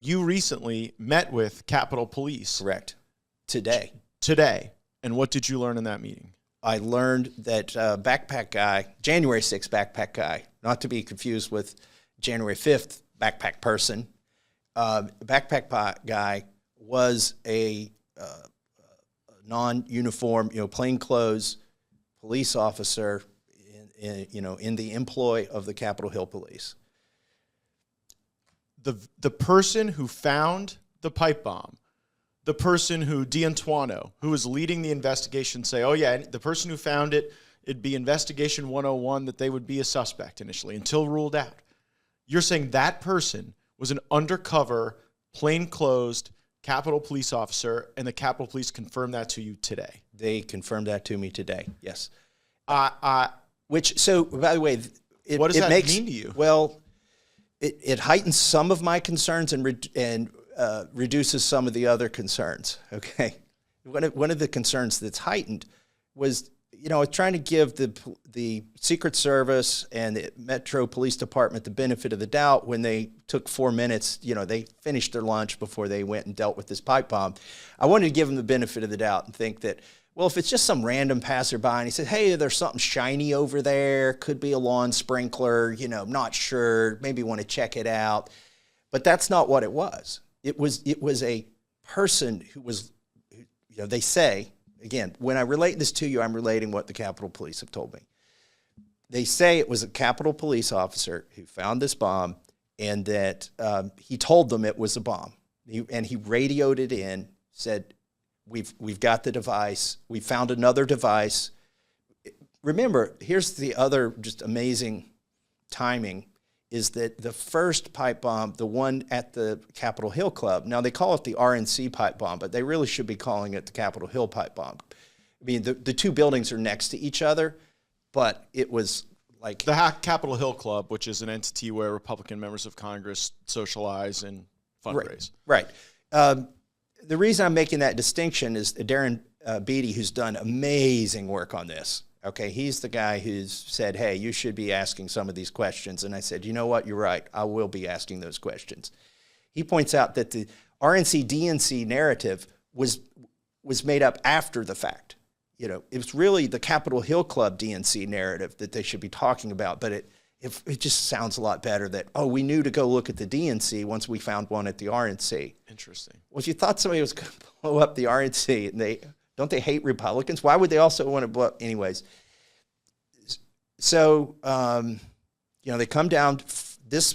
You recently met with Capitol Police. Correct. Today. And what did you learn in that meeting? I learned that backpack guy, January 6th backpack guy, not to be confused with January 5th backpack person, backpack guy was a non-uniform, plainclothes police officer in the employ of the Capitol Hill Police. The person who found the pipe bomb, the person who, D'Antuono, who was leading the investigation, say, oh yeah, the person who found it, it'd be investigation 101, that they would be a suspect initially until ruled out. You're saying that person was an undercover, plainclothes Capitol Police officer, and the Capitol Police confirmed that to you today? They confirmed that to me today, yes. So, by the way, what does that mean to you? Well, it heightens some of my concerns and reduces some of the other concerns, okay? One of the concerns that's heightened was, trying to give the Secret Service and the Metro Police Department the benefit of the doubt when they took 4 minutes, they finished their lunch before they went and dealt with this pipe bomb. I wanted to give them the benefit of the doubt and think that, well, if it's just some random passerby and he said, hey, there's something shiny over there, could be a lawn sprinkler, not sure, maybe want to check it out. But that's not what it was. It was a person who was, they say, again, when I relate this to you, I'm relating what the Capitol Police have told me. They say it was a Capitol Police officer who found this bomb and that he told them it was a bomb. And he radioed it in, said, we've got the device. We found another device. Remember, here's the other just amazing timing, is that the first pipe bomb, the one at the Capitol Hill Club, now they call it the RNC pipe bomb, but they really should be calling it the Capitol Hill pipe bomb. I mean, the two buildings are next to each other, but it was like... The Capitol Hill Club, which is an entity where Republican members of Congress socialize and fundraise. Right. The reason I'm making that distinction is Darren Beatty, who's done amazing work on this. Okay, he's the guy who's said, hey, you should be asking some of these questions. And I said, you know what, you're right, I will be asking those questions. He points out that the RNC-DNC narrative was made up after the fact. It was really the Capitol Hill Club DNC narrative that they should be talking about, but it just sounds a lot better that, oh, we knew to go look at the DNC once we found one at the RNC. Interesting. Well, if you thought somebody was going to blow up the RNC, and don't they hate Republicans? Why would they also want to blow up? Anyways, so, they come down, this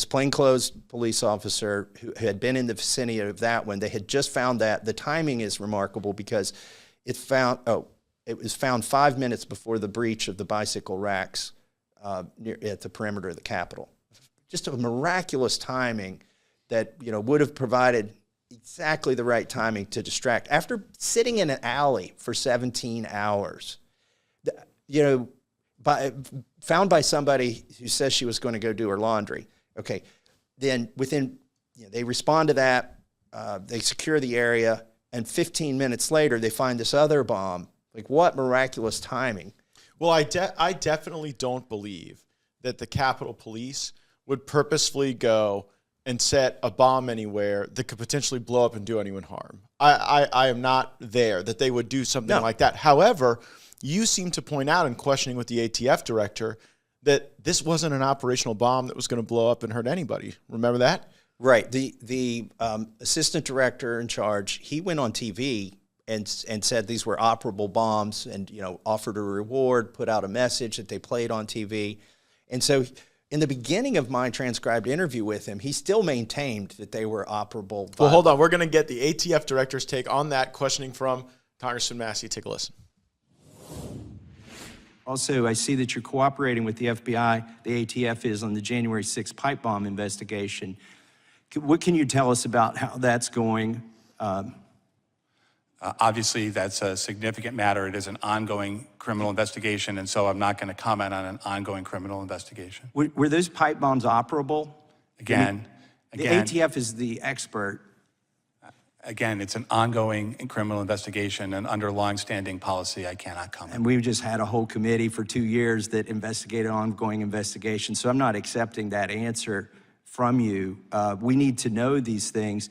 plainclothes police officer who had been in the vicinity of that one, they had just found that. The timing is remarkable because it was found 5 minutes before the breach of the bicycle racks at the perimeter of the Capitol. Just a miraculous timing that, would have provided exactly the right timing to distract. After sitting in an alley for 17 hours, found by somebody who says she was going to go do her laundry. Okay, then they respond to that, they secure the area, and 15 minutes later, they find this other bomb. Like, what miraculous timing. Well, I definitely don't believe that the Capitol Police would purposefully go and set a bomb anywhere that could potentially blow up and do anyone harm. I am not there that they would do something like that. However, you seem to point out in questioning with the ATF director that this wasn't an operational bomb that was going to blow up and hurt anybody. Remember that? Right. The assistant director in charge, he went on TV and said these were operable bombs and, offered a reward, put out a message that they played on TV. And so in the beginning of my transcribed interview with him, he still maintained that they were operable. Well, hold on. We're going to get the ATF director's take on that, questioning from Congressman Massie. Take a listen. Also, I see that you're cooperating with the FBI, the ATF is, on the January 6th pipe bomb investigation. What can you tell us about how that's going? Obviously, that's a significant matter. It is an ongoing criminal investigation, and so I'm not going to comment on an ongoing criminal investigation. Were those pipe bombs operable? Again, the ATF is the expert. Again, it's an ongoing criminal investigation, and under long-standing policy, I cannot comment. And we've just had a whole committee for 2 years that investigated ongoing investigations, so I'm not accepting that answer from you. We need to know these things.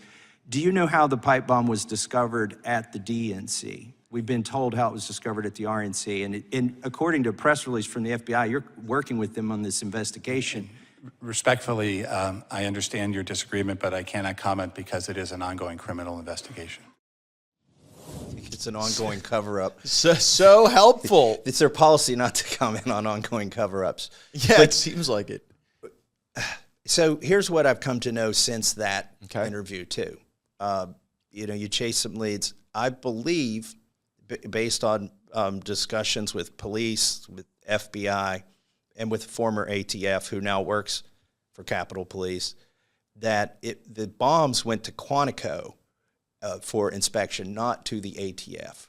Do you know how the pipe bomb was discovered at the DNC? We've been told how it was discovered at the RNC, and according to a press release from the FBI, you're working with them on this investigation. Respectfully, I understand your disagreement, but I cannot comment because it is an ongoing criminal investigation. It's an ongoing cover-up. So helpful. It's their policy not to comment on ongoing cover-ups. Yeah, it seems like it. So here's what I've come to know since that interview, too. You chase some leads. I believe, based on discussions with police, with FBI, and with former ATF, who now works for Capitol Police, that the bombs went to Quantico for inspection, not to the ATF.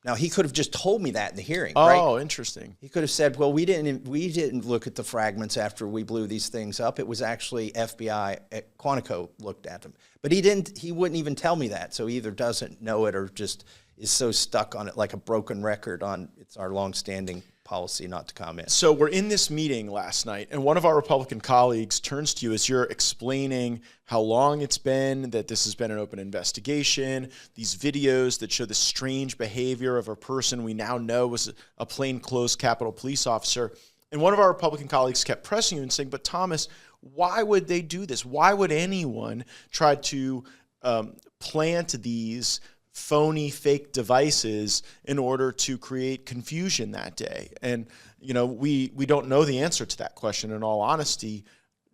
Now, he could have just told me that in the hearing, right? Oh, interesting. He could have said, well, we didn't look at the fragments after we blew these things up. It was actually FBI at Quantico looked at them. But he wouldn't even tell me that. So he either doesn't know it or just is so stuck on it like a broken record on it's our longstanding policy not to comment. So we're in this meeting last night, and one of our Republican colleagues turns to you as you're explaining how long it's been that this has been an open investigation, these videos that show the strange behavior of a person we now know was a plainclothes Capitol Police officer. And one of our Republican colleagues kept pressing you and saying, but Thomas, why would they do this? Why would anyone try to plant these phony fake devices in order to create confusion that day? And, we don't know the answer to that question in all honesty.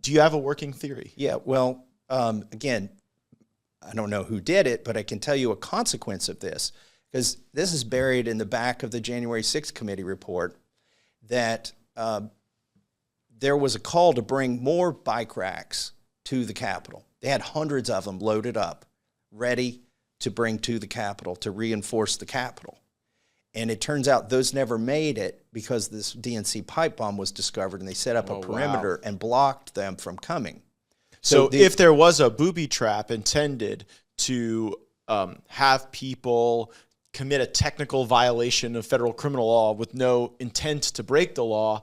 Do you have a working theory? Yeah, well, again, I don't know who did it, but I can tell you a consequence of this, because this is buried in the back of the January 6th committee report, that there was a call to bring more bike racks to the Capitol. They had hundreds of them loaded up, ready to bring to the Capitol, to reinforce the Capitol. And it turns out those never made it because this DNC pipe bomb was discovered, and they set up a perimeter and blocked them from coming. So if there was a booby trap intended to have people commit a technical violation of federal criminal law with no intent to break the law,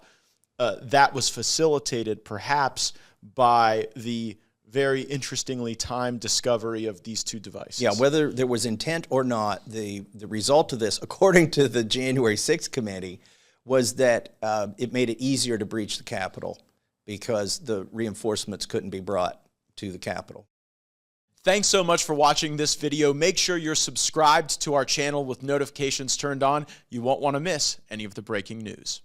that was facilitated perhaps by the very interestingly timed discovery of these two devices. Yeah, whether there was intent or not, the result of this, according to the January 6th committee, was that it made it easier to breach the Capitol because the reinforcements couldn't be brought to the Capitol. Thanks so much for watching this video. Make sure you're subscribed to our channel with notifications turned on. You won't want to miss any of the breaking news.